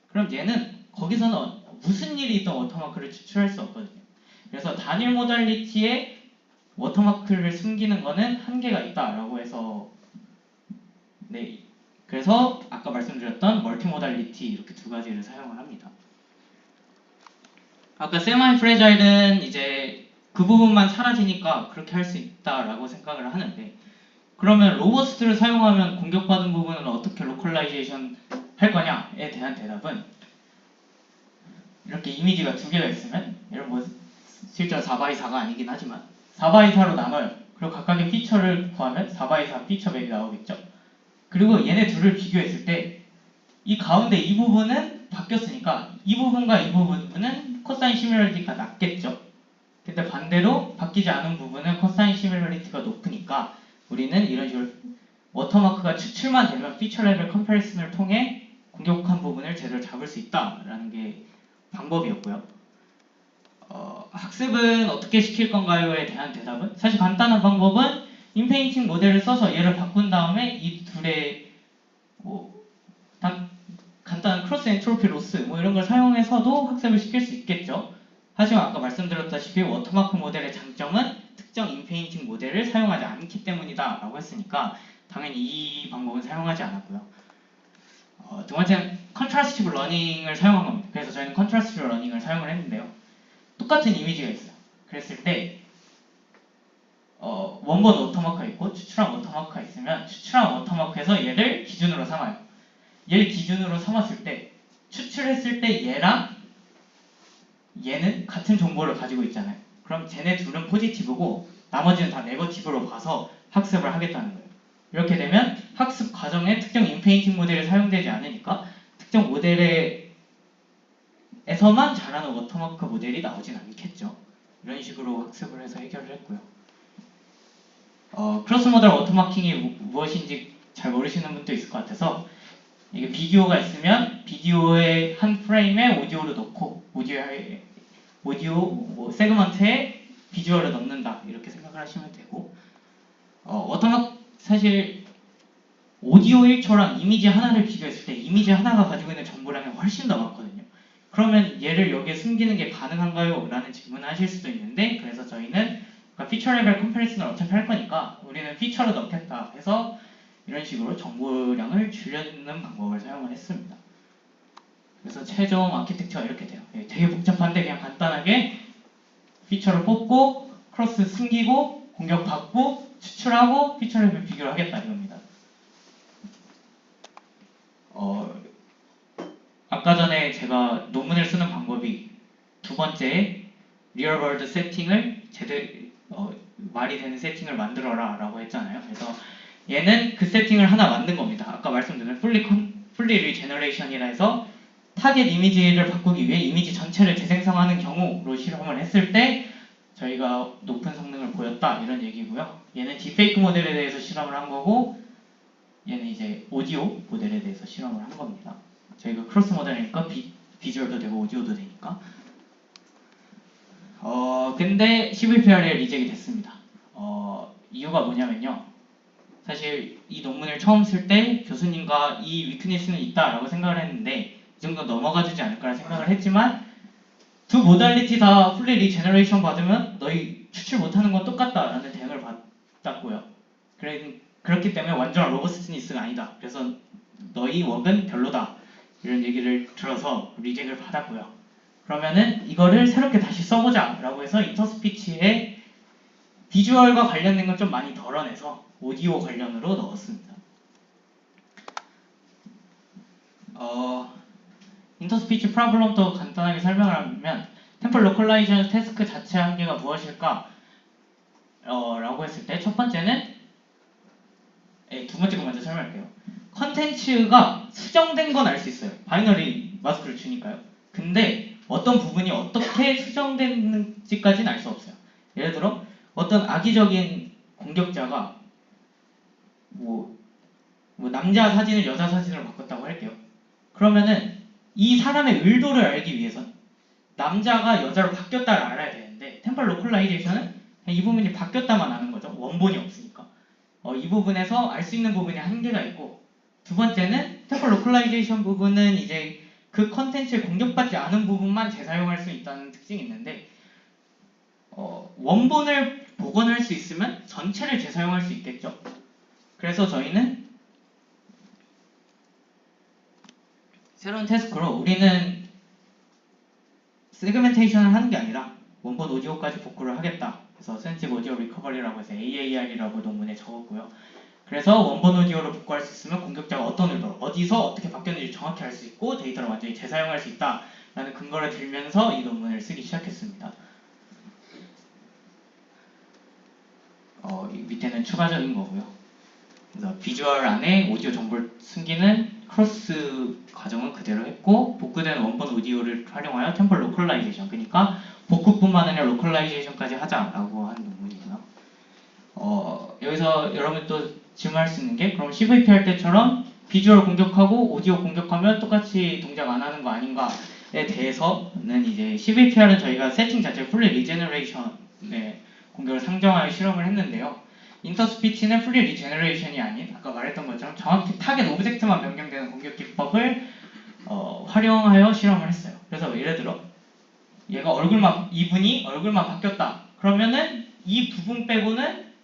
그럼 얘는 거기서는 무슨 일이 있던 워터마크를 추출할 수 없거든요. 그래서 단일 모달리티에 워터마크를 숨기는 거는 한계가 있다라고 해서 네, 그래서 아까 말씀드렸던 멀티모달리티 이렇게 두 가지를 사용을 합니다. 아까 세마이 프레자일은 이제 그 부분만 사라지니까 그렇게 할 수 있다라고 생각을 하는데 그러면 로버스트를 사용하면 공격받은 부분은 어떻게 로컬라이제이션 할 거냐에 대한 대답은 이렇게 이미지가 두 개가 있으면 예를 뭐 실제로 4x4가 아니긴 하지만 4x4로 나눠요. 그리고 각각의 피처를 구하면 4x4 피처백이 나오겠죠. 그리고 얘네 둘을 비교했을 때 이 가운데 이 부분은 바뀌었으니까 이 부분과 이 부분은 코사인 시뮬러리티가 낮겠죠. 근데 반대로 바뀌지 않은 부분은 코사인 시뮬러리티가 높으니까 우리는 이런 식으로 워터마크가 추출만 되면 피처 레벨 컴패리슨을 통해 공격한 부분을 제대로 잡을 수 있다라는 게 방법이었고요. 학습은 어떻게 시킬 건가요에 대한 대답은 사실 간단한 방법은 인페인팅 모델을 써서 얘를 바꾼 다음에 이 둘의 간단한 크로스 엔트로피 로스 이런 걸 사용해서도 학습을 시킬 수 있겠죠. 하지만 아까 말씀드렸다시피 워터마크 모델의 장점은 특정 인페인팅 모델을 사용하지 않기 때문이다 라고 했으니까 당연히 이 방법은 사용하지 않았고요. 두 번째는 컨트라스티브 러닝을 사용한 겁니다. 그래서 저희는 컨트라스티브 러닝을 사용을 했는데요. 똑같은 이미지가 있어요. 그랬을 때 원본 워터마크가 있고 추출한 워터마크가 있으면 추출한 워터마크에서 얘를 기준으로 삼아요. 얘를 기준으로 삼았을 때 추출했을 때 얘랑 얘는 같은 정보를 가지고 있잖아요. 그럼 쟤네 둘은 포지티브고 나머지는 다 네거티브로 봐서 학습을 하겠다는 거예요. 이렇게 되면 학습 과정에 특정 인페인팅 모델이 사용되지 않으니까 특정 모델에서만 잘하는 워터마크 모델이 나오진 않겠죠. 이런 식으로 학습을 해서 해결을 했고요. 크로스 모델 워터마킹이 무엇인지 잘 모르시는 분도 있을 것 같아서 이게 비디오가 있으면 비디오의 한 프레임에 오디오를 넣고 오디오 세그먼트에 비주얼을 넣는다 이렇게 생각을 하시면 되고 워터마크 사실 오디오 1초랑 이미지 하나를 비교했을 때 이미지 하나가 가지고 있는 정보량이 훨씬 더 많거든요. 그러면 얘를 여기에 숨기는 게 가능한가요? 라는 질문을 하실 수도 있는데 그래서 저희는 피처 레벨 컴패리슨을 어차피 할 거니까 우리는 피처를 넣겠다 해서 이런 식으로 정보량을 줄여주는 방법을 사용을 했습니다. 그래서 최종 아키텍처가 이렇게 돼요. 되게 복잡한데 그냥 간단하게 피처를 뽑고 크로스 숨기고 공격받고 추출하고 피처 레벨 비교를 하겠다 이겁니다. 아까 전에 제가 논문을 쓰는 방법이 두 번째 리얼 월드 세팅을 말이 되는 세팅을 만들어라 라고 했잖아요. 그래서 얘는 그 세팅을 하나 만든 겁니다. 아까 말씀드린 풀리 리제너레이션이라 해서 타겟 이미지를 바꾸기 위해 이미지 전체를 재생성하는 경우로 실험을 했을 때 저희가 높은 성능을 보였다 이런 얘기고요. 얘는 딥페이크 모델에 대해서 실험을 한 거고 얘는 이제 오디오 모델에 대해서 실험을 한 겁니다. 저희가 크로스 모델이니까 비주얼도 되고 오디오도 되니까 근데 11PR에 리젝이 됐습니다. 이유가 뭐냐면요. 사실 이 논문을 처음 쓸 때 교수님과 이 위크니스는 있다라고 생각을 했는데 이 정도 넘어가주지 않을까 생각을 했지만 두 모달리티 다 풀리 리제너레이션 받으면 너희 추출 못하는 건 똑같다라는 대응을 받았고요. 그렇기 때문에 완전한 로버스트니스가 아니다. 그래서 너희 웍은 별로다. 이런 얘기를 들어서 리젝을 받았고요. 그러면은 이거를 새롭게 다시 써보자 라고 해서 인터스피치에 비주얼과 관련된 건 좀 많이 덜어내서 오디오 관련으로 넣었습니다. 인터스피치 프로블럼도 간단하게 설명을 하면 템플 로컬라이제이션 태스크 자체의 한계가 무엇일까? 라고 했을 때 첫 번째는 두 번째 거 먼저 설명할게요. 컨텐츠가 수정된 건 알 수 있어요. 바이너리 마스크를 주니까요. 근데 어떤 부분이 어떻게 수정됐는지까지는 알 수 없어요. 예를 들어 어떤 악의적인 공격자가 뭐 남자 사진을 여자 사진으로 바꿨다고 할게요. 그러면은 이 사람의 의도를 알기 위해선 남자가 여자로 바뀌었다를 알아야 되는데 템플 로컬라이제이션은 이 부분이 바뀌었다만 아는 거죠. 원본이 없으니까. 이 부분에서 알 수 있는 부분이 한계가 있고, 두 번째는 템플 로컬라이제이션 부분은 이제 그 컨텐츠에 공격받지 않은 부분만 재사용할 수 있다는 특징이 있는데, 원본을 복원할 수 있으면 전체를 재사용할 수 있겠죠. 그래서 저희는 새로운 태스크로 우리는 세그멘테이션을 하는 게 아니라 원본 오디오까지 복구를 하겠다. 그래서 센티브 오디오 리커버리라고 해서 AAR이라고 논문에 적었고요. 그래서 원본 오디오를 복구할 수 있으면 공격자가 어떤 의도로 어디서 어떻게 바뀌었는지 정확히 알 수 있고 데이터를 완전히 재사용할 수 있다라는 근거를 들면서 이 논문을 쓰기 시작했습니다. 이 밑에는 추가적인 거고요. 그래서 비주얼 안에 오디오 정보를 숨기는 크로스 과정은 그대로 했고, 복구된 원본 오디오를 활용하여 템플 로컬라이제이션, 그러니까 복구뿐만 아니라 로컬라이제이션까지 하자라고 한 논문이고요. 여기서 여러분 또 질문할 수 있는 게, 그럼 CVP 할 때처럼 비주얼 공격하고 오디오 공격하면 똑같이 동작 안 하는 거 아닌가에 대해서는 이제 CVPR은 저희가 세팅 자체 풀리 리제너레이션의 공격을 상정하여 실험을 했는데요. 인터스피치는 풀리 리제너레이션이 아닌 아까 말했던 것처럼 정확히 타겟 오브젝트만 변경되는 공격 기법을 활용하여 실험을 했어요. 그래서 예를 들어 얘가 이분이 얼굴만 바뀌었다. 그러면은 이 부분 빼고는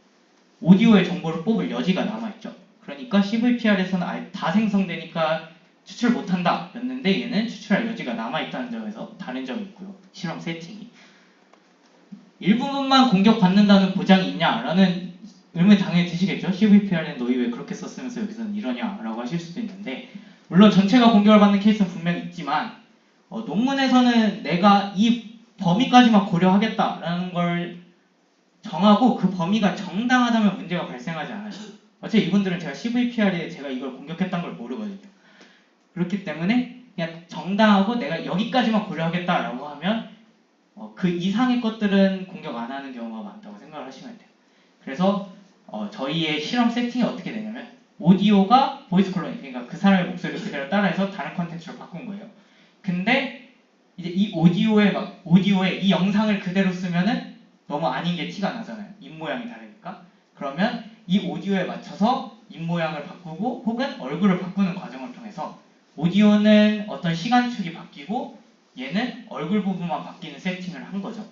오디오의 정보를 뽑을 여지가 남아있죠. 그러니까 CVPR에서는 아예 다 생성되니까 추출 못한다 였는데 얘는 추출할 여지가 남아있다는 점에서 다른 점이 있고요. 실험 세팅이. 일부분만 공격받는다는 보장이 있냐라는 의문이 당연히 드시겠죠. CVPR은 너희 왜 그렇게 썼으면서 여기서는 이러냐라고 하실 수도 있는데, 물론 전체가 공격을 받는 케이스는 분명히 있지만 논문에서는 내가 이 범위까지만 고려하겠다라는 걸 정하고 그 범위가 정당하다면 문제가 발생하지 않아요. 어차피 이분들은 제가 CVPR에 제가 이걸 공격했다는 걸 모르거든요. 그렇기 때문에 그냥 정당하고 내가 여기까지만 고려하겠다라고 하면 그 이상의 것들은 공격 안 하는 경우가 많다고 생각을 하시면 돼요. 그래서 저희의 실험 세팅이 어떻게 되냐면 오디오가 보이스 클로닝, 그러니까 그 사람의 목소리를 그대로 따라해서 다른 컨텐츠로 바꾼 거예요. 근데 이제 이 오디오에 이 영상을 그대로 쓰면은 너무 아닌 게 티가 나잖아요. 입 모양이 다르니까. 그러면 이 오디오에 맞춰서 입 모양을 바꾸고 혹은 얼굴을 바꾸는 과정을 통해서 오디오는 어떤 시간축이 바뀌고 얘는 얼굴 부분만 바뀌는 세팅을 한 거죠.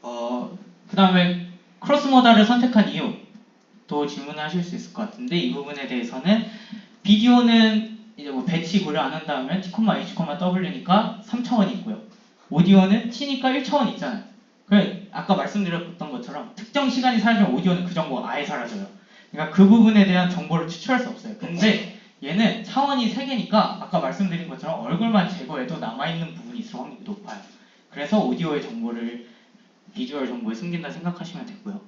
그 다음에 크로스 모달을 선택한 이유도 질문하실 수 있을 것 같은데, 이 부분에 대해서는 비디오는 이제 뭐 배치 고려 안 한다면 T, H, W니까 3차원이 있고요. 오디오는 T니까 1차원이 있잖아요. 아까 말씀드렸던 것처럼 특정 시간이 사라지면 오디오는 그 정보가 아예 사라져요. 그러니까 그 부분에 대한 정보를 추출할 수 없어요. 근데 얘는 차원이 3개니까 아까 말씀드린 것처럼 얼굴만 제거해도 남아있는 부분이 있을 확률이 높아요. 그래서 오디오의 정보를 비주얼 정보에 숨긴다 생각하시면 되고요.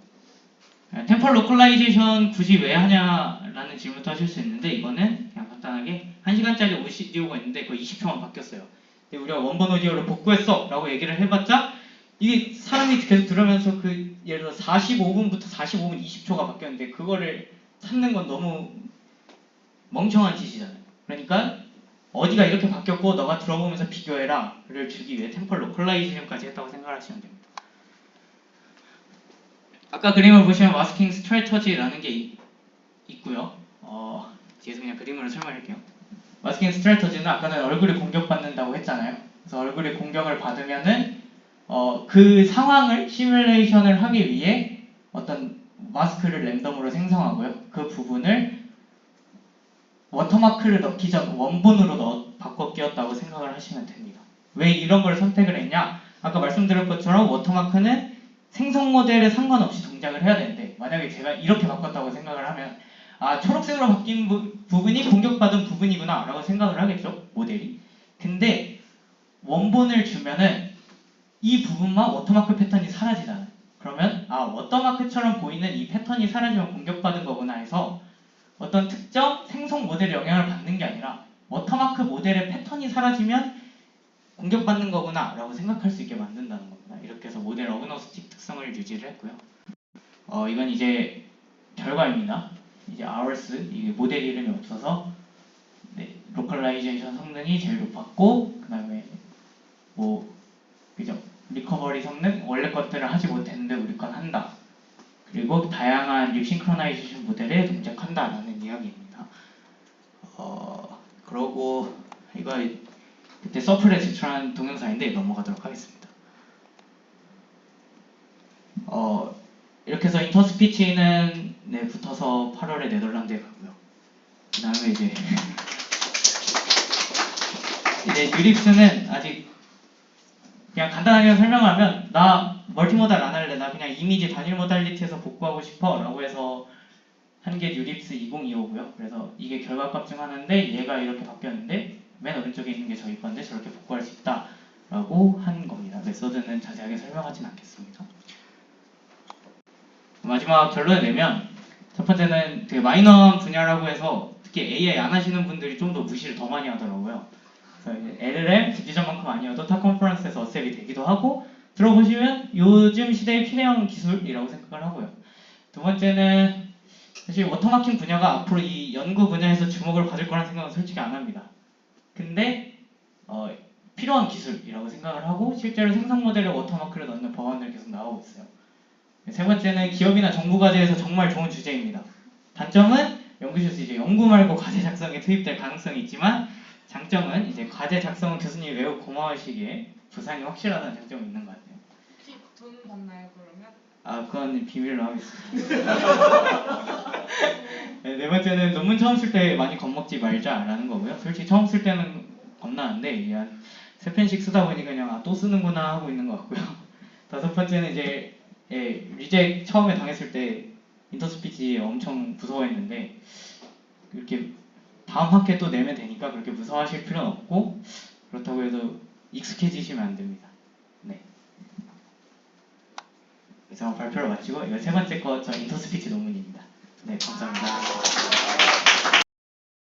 템플 로컬라이제이션 굳이 왜 하냐라는 질문도 하실 수 있는데, 이거는 그냥 간단하게 1시간짜리 오디오가 있는데 그거 20초만 바뀌었어요. 근데 우리가 원본 오디오를 복구했어 라고 얘기를 해봤자 이게 사람이 계속 들으면서 예를 들어 45분부터 45분 20초가 바뀌었는데 그거를 찾는 건 너무 멍청한 짓이잖아요. 그러니까 어디가 이렇게 바뀌었고 너가 들어보면서 비교해라를 주기 위해 템플 로컬라이제이션까지 했다고 생각하시면 됩니다. 아까 그림을 보시면 마스킹 스트래터지라는 게 있고요. 뒤에서 그냥 그림으로 설명할게요. 마스킹 스트래터지는 아까는 얼굴이 공격받는다고 했잖아요. 그래서 얼굴이 공격을 받으면은 그 상황을 시뮬레이션을 하기 위해 어떤 마스크를 랜덤으로 생성하고요. 그 부분을 워터마크를 넣기 전 원본으로 바꿔 끼웠다고 생각을 하시면 됩니다. 왜 이런 걸 선택을 했냐? 아까 말씀드린 것처럼 워터마크는 생성 모델에 상관없이 동작을 해야 되는데, 만약에 제가 이렇게 바꿨다고 생각을 하면 아, 초록색으로 바뀐 부분이 공격받은 부분이구나 라고 생각을 하겠죠, 모델이. 근데 원본을 주면은 이 부분만 워터마크 패턴이 사라지잖아요. 그러면 아, 워터마크처럼 보이는 이 패턴이 사라지면 공격받은 거구나 해서 어떤 특정 생성 모델의 영향을 받는 게 아니라 워터마크 모델의 패턴이 사라지면 공격받는 거구나 라고 생각할 수 있게 만든다는 겁니다. 이렇게 해서 모델 어그노스틱 특성을 유지를 했고요. 이건 이제 결과입니다. 이제 ours, 이게 모델 이름이 없어서 네, 로컬라이제이션 성능이 제일 높았고, 그 다음에 뭐 그죠? 리커버리 성능, 원래 것들을 하지 못했는데 우리 건 한다. 그리고 다양한 립싱크로나이제이션 모델에 동작한다라는 이야기입니다. 그러고 이거 그때 서플에 제출한 동영상인데 넘어가도록 하겠습니다. 이렇게 해서 인터스피치는 네, 붙어서 8월에 네덜란드에 가고요. 그 다음에 이제 뉴립스는 아직 그냥 간단하게 설명하면 나 멀티모달 안 할래, 나 그냥 이미지 단일 모달리티에서 복구하고 싶어 라고 해서 한 게 뉴립스 2025고요. 그래서 이게 결과값 중 하나인데 얘가 이렇게 바뀌었는데 맨 오른쪽에 있는 게 저희 건데 저렇게 복구할 수 있다 라고 한 겁니다. 메소드는 자세하게 설명하진 않겠습니다. 마지막 결론을 내면 첫 번째는 되게 마이너 분야라고 해서 특히 AI 안 하시는 분들이 좀 더 무시를 더 많이 하더라고요. 그래서 LLM 디비전만큼 아니어도 타 컨퍼런스에서 어셉이 되기도 하고 들어보시면 요즘 시대에 필요한 기술이라고 생각을 하고요. 두 번째는 사실 워터마킹 분야가 앞으로 이 연구 분야에서 주목을 받을 거라는 생각은 솔직히 안 합니다. 근데 필요한 기술이라고 생각을 하고 실제로 생성 모델에 워터마크를 넣는 법안들이 계속 나오고 있어요. 세 번째는 기업이나 정부 과제에서 정말 좋은 주제입니다. 단점은 연구실에서 이제 연구 말고 과제 작성에 투입될 가능성이 있지만 장점은 이제 과제 작성은 교수님이 매우 고마우시기에 보상이 확실하다는 장점이 있는 것 같아요. 혹시 돈 받나요 그러면? 아, 그건 비밀로 하겠습니다. 네 번째는 논문 처음 쓸 때 많이 겁먹지 말자라는 거고요. 솔직히 처음 쓸 때는 겁나는데 이게 한 3편씩 쓰다 보니까 그냥 또 쓰는구나 하고 있는 것 같고요. 다섯 번째는 이제 리젝 처음에 당했을 때 인터스피치 엄청 무서워했는데 이렇게 다음 학기에 또 내면 되니까 그렇게 무서워하실 필요는 없고 그렇다고 해도 익숙해지시면 안 됩니다. 네. 그래서 발표를 마치고 이거 세 번째 거 저 인터스피치 논문입니다. 네, 감사합니다.